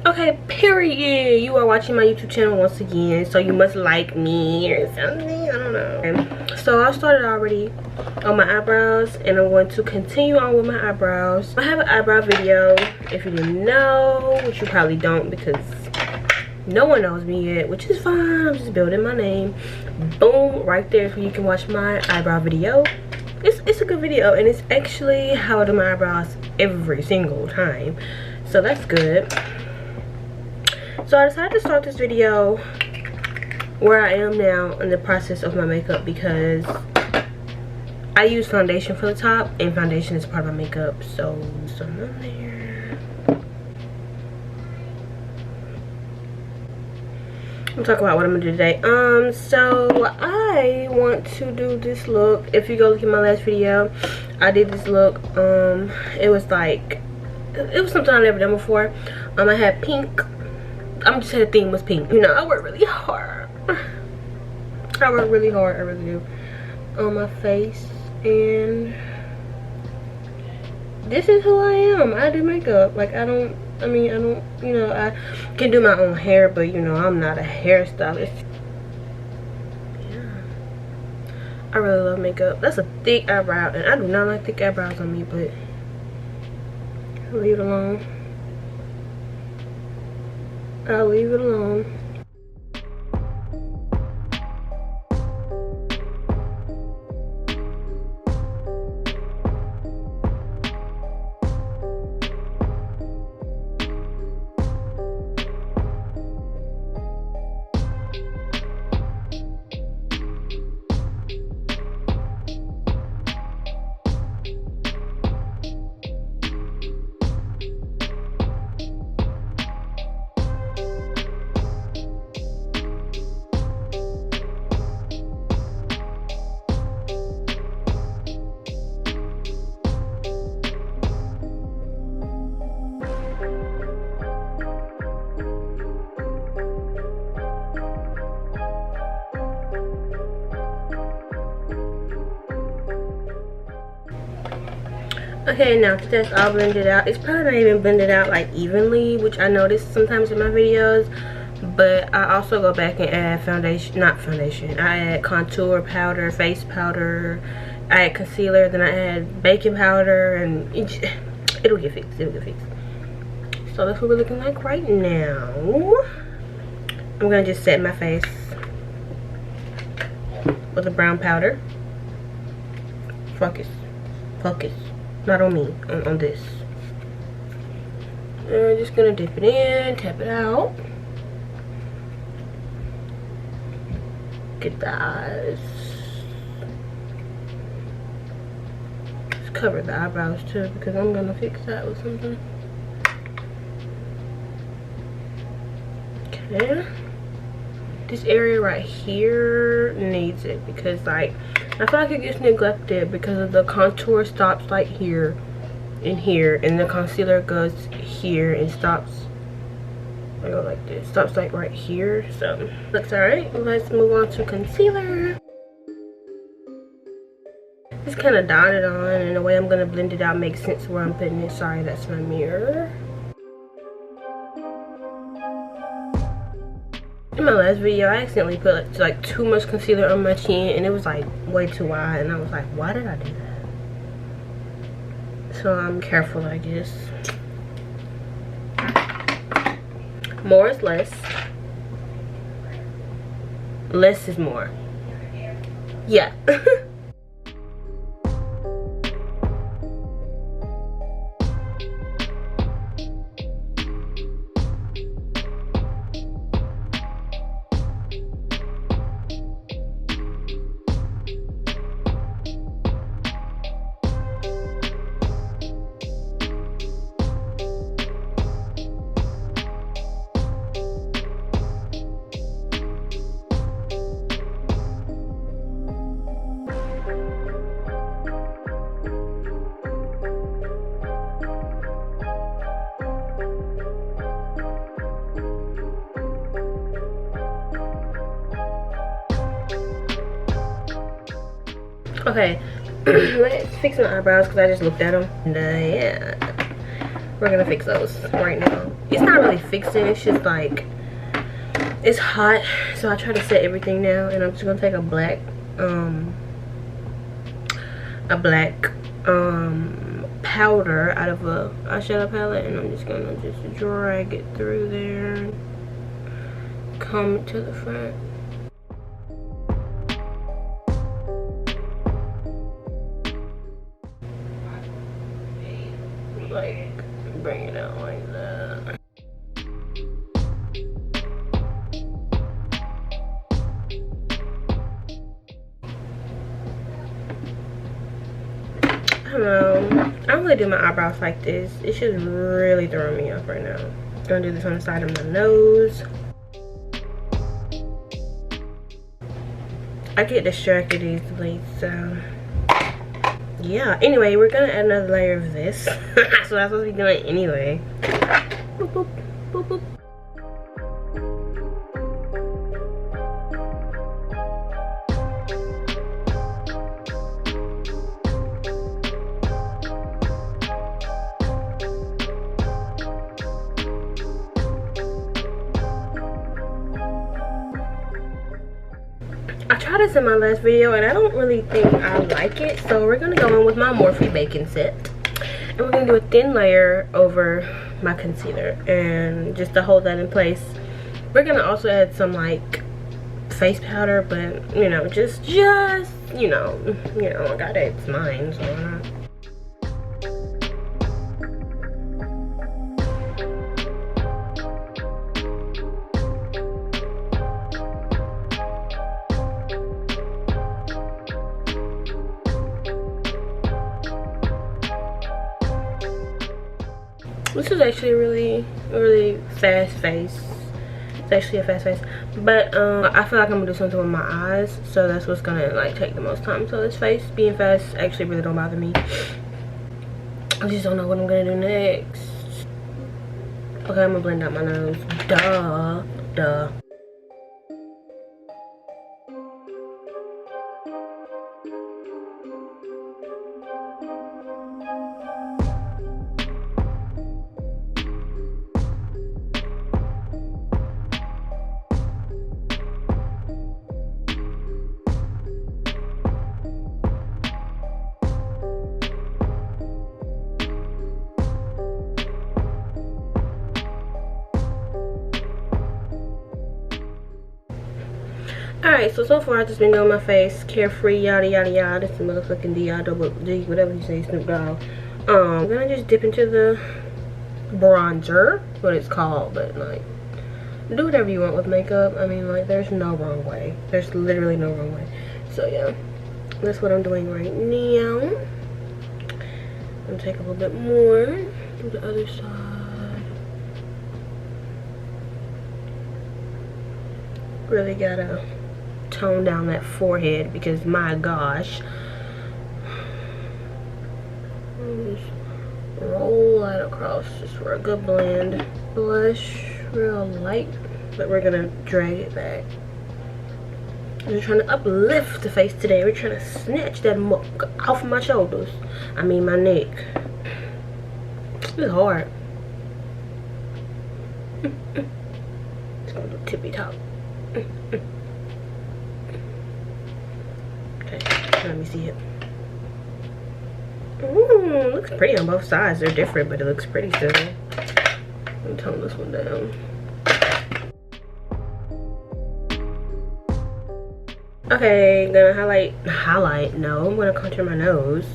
Okay, period. You are watching my YouTube channel once again, so you must like me or something. I don't know. Okay. So I started already on my eyebrows, and I'm going to continue on with my eyebrows. I have an eyebrow video, if you didn't know, which you probably don't because no one knows me yet, which is fine. I'm just building my name. Boom, right there, so you can watch my eyebrow video. It's a good video, and it's actually how I do my eyebrows every single time, so that's good. So I decided to start this video where I am now in the process of my makeup because I use foundation for the top, and foundation is part of my makeup. So some on there. I'm talking about what I'm gonna do today. So I want to do this look. If you go look at my last video, I did this look. It was something I've never done before. I had pink. I'm just saying the theme was pink. You know, I work really hard. I work really hard, I really do, on my face. And this is who I am. I do makeup. Like, I don't, you know, I can do my own hair, but, you know, I'm not a hairstylist. Yeah. I really love makeup. That's a thick eyebrow, and I do not like thick eyebrows on me, but I'll leave it alone. I'll leave it alone. Okay, now that that's all blended out, it's probably not even blended out like evenly, which I notice sometimes in my videos. But I also go back and add foundation, not foundation, I add contour powder, face powder, I add concealer, then I add baking powder, and it'll get fixed, it'll get fixed. So that's what we're looking like right now. I'm gonna just set my face with a brown powder. Focus, focus. Not on me, on this. And we're just gonna dip it in, tap it out. Get the eyes. Just cover the eyebrows too, because I'm gonna fix that with something. Okay. This area right here needs it because, like, I feel like it gets neglected because of the contour stops like here and here, and the concealer goes here and stops. I go like this, stops like right here. So looks alright. Let's move on to concealer. Just kind of dot it on, and the way I'm gonna blend it out makes sense where I'm putting it. Sorry, that's my mirror. In my last video, I accidentally put like too much concealer on my chin, and it was like way too wide, and I was like, why did I do that? So I'm careful, I guess. More is less. Less is more. Yeah. Okay, let's fix my eyebrows because I just looked at them. And, yeah. we're gonna fix those right now. It's not really fixing, it's just like, it's hot, so I try to set everything down, and I'm just gonna take a black powder out of a eyeshadow palette, and I'm just gonna drag it through there, comb it to the front. Like, bring it out like that. I don't know. I don't really do my eyebrows like this. It's just really throwing me off right now. Gonna do this on the side of my nose. I get distracted easily, so yeah. Anyway, we're gonna add another layer of this. So that's what I'm supposed to be doing anyway. Boop, boop, boop, boop. I tried this in my last video and I don't really think I like it, so we're gonna go in with my Morphe baking set, and we're gonna do a thin layer over my concealer, and just to hold that in place, we're gonna also add some like face powder, but you know, just you know, I got it, it's mine, so why not? This is actually a really fast face. It's actually a fast face, but I feel like I'm gonna do something with my eyes, so that's what's gonna like take the most time. So this face being fast actually really don't bother me. I just don't know what I'm gonna do next. Okay, I'm gonna blend out my nose. Duh. Alright, so far I've just been doing my face carefree, yada yada yada. This motherfucking D, whatever you say, Snoop Dogg. I'm gonna just dip into the bronzer, what it's called, but like, do whatever you want with makeup. I mean, like, there's no wrong way. There's literally no wrong way. So yeah, that's what I'm doing right now. I'm gonna take a little bit more to the other side. Really gotta tone down that forehead because my gosh. Just roll that across just for a good blend. Blush real light, but we're gonna drag it back. We're trying to uplift the face today. We're trying to snatch that muck off my shoulders. I mean my neck. It's hard. It's gonna do tippy top. Okay, let me see it. Ooh, looks pretty on both sides. They're different, but it looks pretty still. Let me tone this one down. Okay, gonna highlight. No, I'm gonna contour my nose.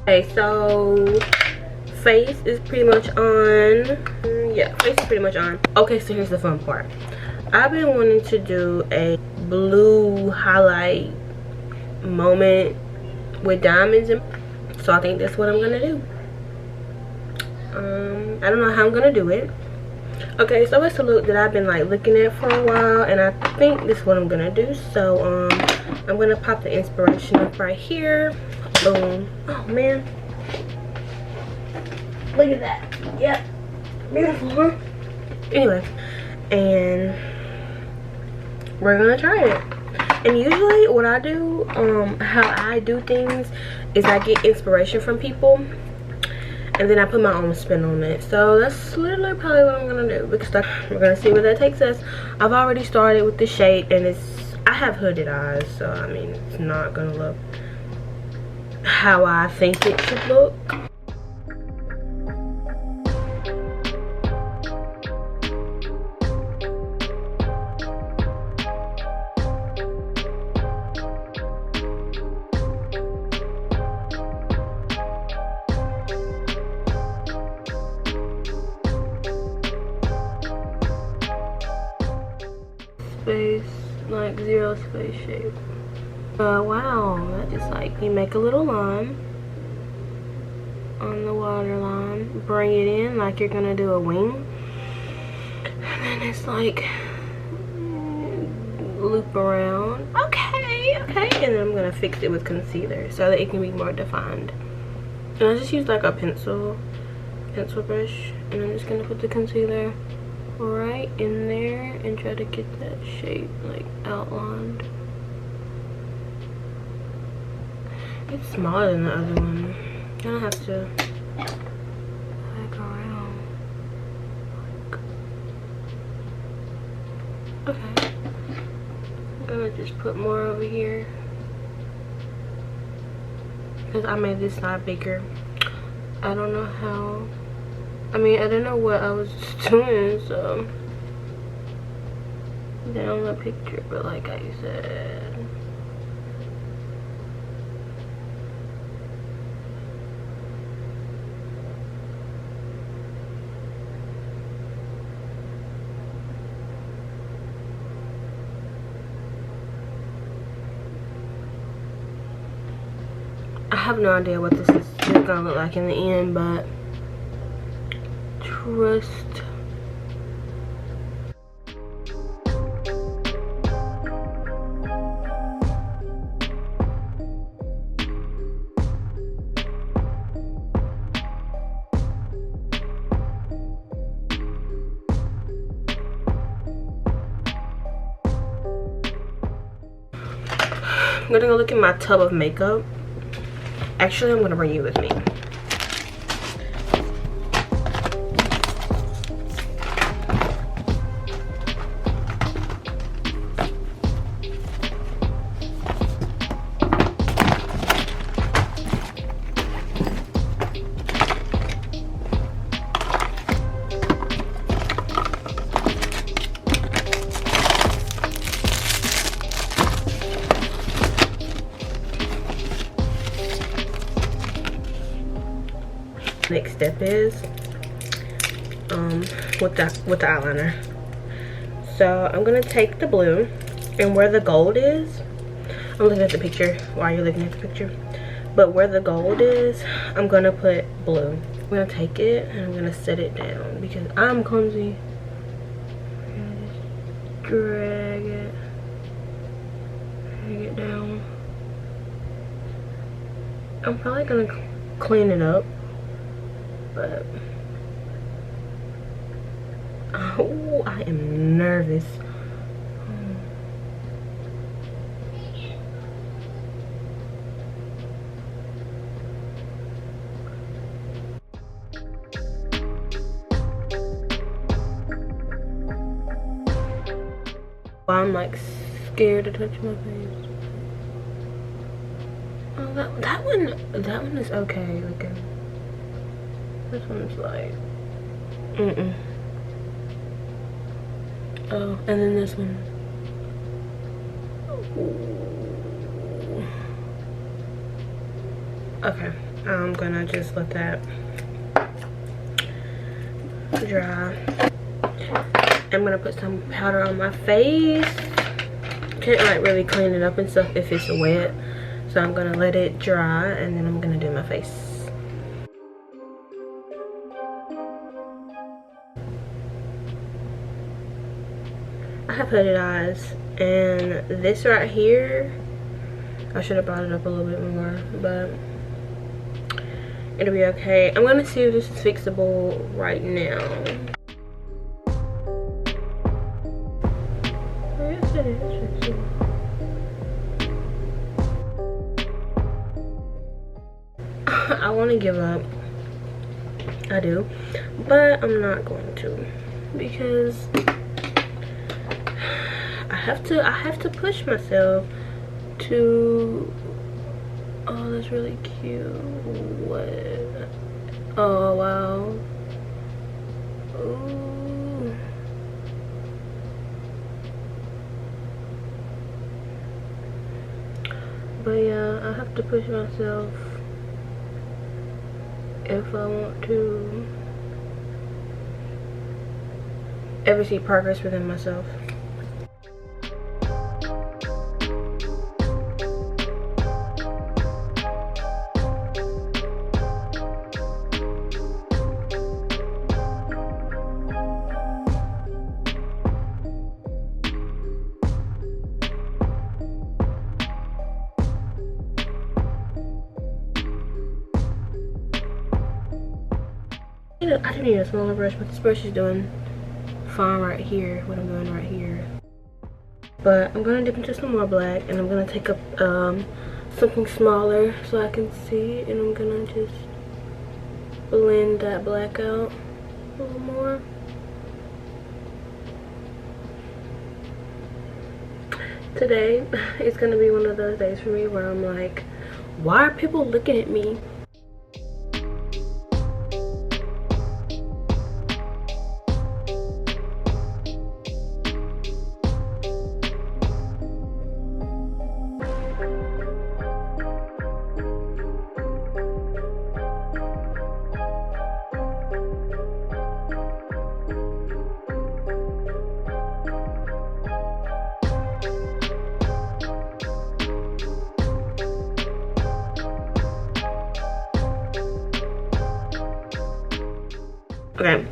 Okay, so face is pretty much on. Yeah, face is pretty much on. Okay, so here's the fun part. I've been wanting to do a blue highlight moment with diamonds in, so I think that's what I'm gonna do. I don't know how I'm gonna do it. Okay, so it's a look that I've been like looking at for a while, and I think this is what I'm gonna do. So I'm gonna pop the inspiration up right here. Boom. Oh man, look at that. Yep, beautiful, huh? Anyway, and we're gonna try it. And usually what I do, how I do things is I get inspiration from people and then I put my own spin on it. So that's literally probably what I'm gonna do, because we're gonna see where that takes us. I've already started with the shade, and I have hooded eyes, so I mean it's not gonna look how I think it should look. Space, like zero space shape. Wow, that is like, you make a little line on the waterline, bring it in like you're gonna do a wing, and then it's like loop around. Okay, and then I'm gonna fix it with concealer so that it can be more defined. And I just use like a pencil brush, and I'm just gonna put the concealer right in there and try to get that shape like outlined. It's smaller than the other one. I'm gonna have to like around. Okay. I'm gonna just put more over here because I made this side bigger. I don't know how. I mean, I didn't know what I was doing, so down the picture, but like I said, I have no idea what this is gonna look like in the end, but trust. I'm gonna go look at my tub of makeup. Actually, I'm gonna bring you with me. Next step is with the eyeliner. So I'm gonna take the blue, and where the gold is, I'm looking at the picture while you're looking at the picture, but where the gold is, I'm gonna put blue. I'm gonna take it and I'm gonna set it down because I'm clumsy. I'm gonna just drag it down. I'm probably gonna clean it up, but oh, I am nervous. I'm like scared to touch my face. Oh, that one is okay looking. This one's like, oh, and then this one. Ooh. Okay, I'm gonna just let that dry. I'm gonna put some powder on my face. Can't like really clean it up and stuff if it's wet, so I'm gonna let it dry and then I'm gonna do my face. I have hooded eyes, and this right here, I should have brought it up a little bit more, but it'll be okay. I'm gonna see if this is fixable right now. Yes, it is. want to give up. I do, but I'm not going to, because I have to push myself to. Oh, that's really cute. What? Oh wow. Ooh. But yeah, I have to push myself if I want to ever see progress within myself. I didn't need a smaller brush, but this brush is doing fine right here, what I'm doing right here. But I'm gonna dip into some more black, and I'm gonna take up something smaller so I can see, and I'm gonna just blend that black out a little more. Today is gonna be one of those days for me where I'm like, why are people looking at me? Okay,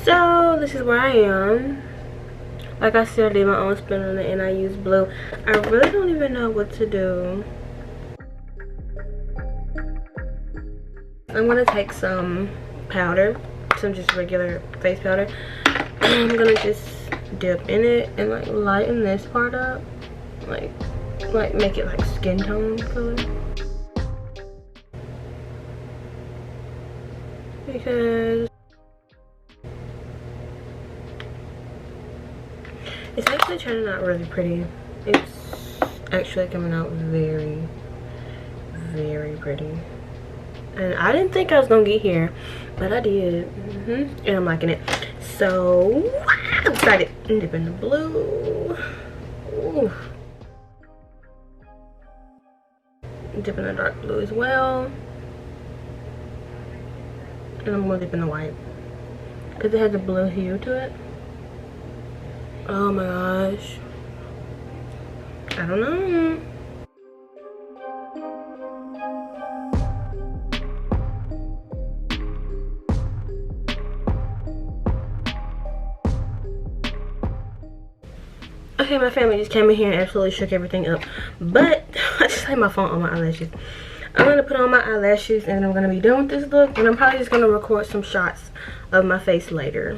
so this is where I am. Like I said, I did my own spin on it and I used blue. I really don't even know what to do. I'm gonna take some powder, some just regular face powder, and I'm gonna just dip in it and like lighten this part up, like make it like skin tone color. Because it's actually turning out really pretty. It's actually coming out very, very pretty. And I didn't think I was gonna get here, but I did. And I'm liking it. So I'm excited. Dip in the blue. Ooh. Dip in the dark blue as well. And I'm gonna dip in the white because it has a blue hue to it. Oh my gosh. I don't know. Okay, my family just came in here and absolutely shook everything up. But I just had my phone on my eyelashes. I'm gonna put on my eyelashes and I'm gonna be done with this look, and I'm probably just gonna record some shots of my face later.